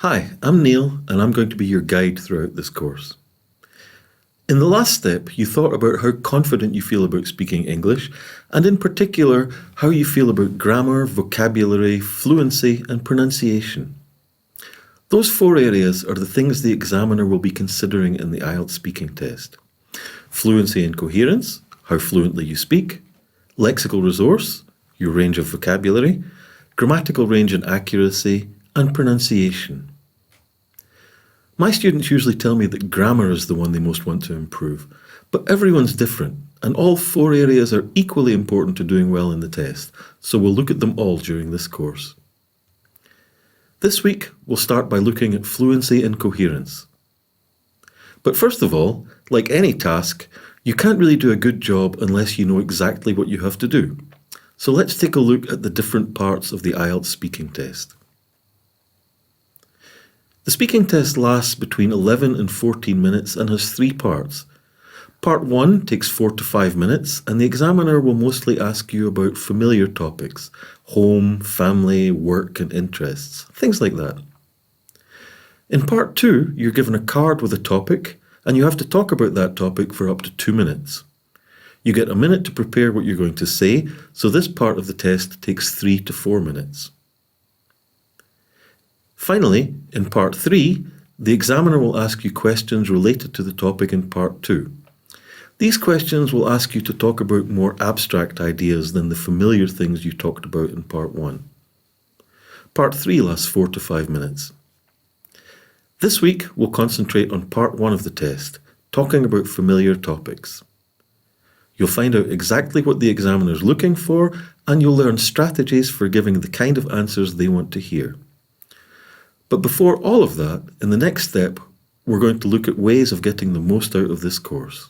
Hi, I'm Neil, and I'm going to be your guide throughout this course. In the last step, you thought about how confident you feel about speaking English, and in particular, how you feel about grammar, vocabulary, fluency, and pronunciation. Those 4 areas are the things the examiner will be considering in the IELTS speaking test. Fluency and coherence, how fluently you speak. Lexical resource, your range of vocabulary. Grammatical range and accuracy, and pronunciation. My students usually tell me that grammar is the one they most want to improve, but everyone's different, and all 4 areas are equally important to doing well in the test, so we'll look at them all during this course. This week, we'll start by looking at fluency and coherence. But first of all, like any task, you can't really do a good job unless you know exactly what you have to do. So let's take a look at the different parts of the IELTS speaking test. The speaking test lasts between 11 and 14 minutes and has 3 parts. Part 1 takes 4 to 5 minutes, and the examiner will mostly ask you about familiar topics: home, family, work and interests, things like that. In Part 2, you're given a card with a topic, and you have to talk about that topic for up to 2 minutes. You get a minute to prepare what you're going to say, so this part of the test takes 3 to 4 minutes. Finally, in Part 3, the examiner will ask you questions related to the topic in Part 2. These questions will ask you to talk about more abstract ideas than the familiar things you talked about in Part 1. Part 3 lasts 4 to 5 minutes. This week, we'll concentrate on Part 1 of the test, talking about familiar topics. You'll find out exactly what the examiner is looking for, and you'll learn strategies for giving the kind of answers they want to hear. But before all of that, in the next step, we're going to look at ways of getting the most out of this course.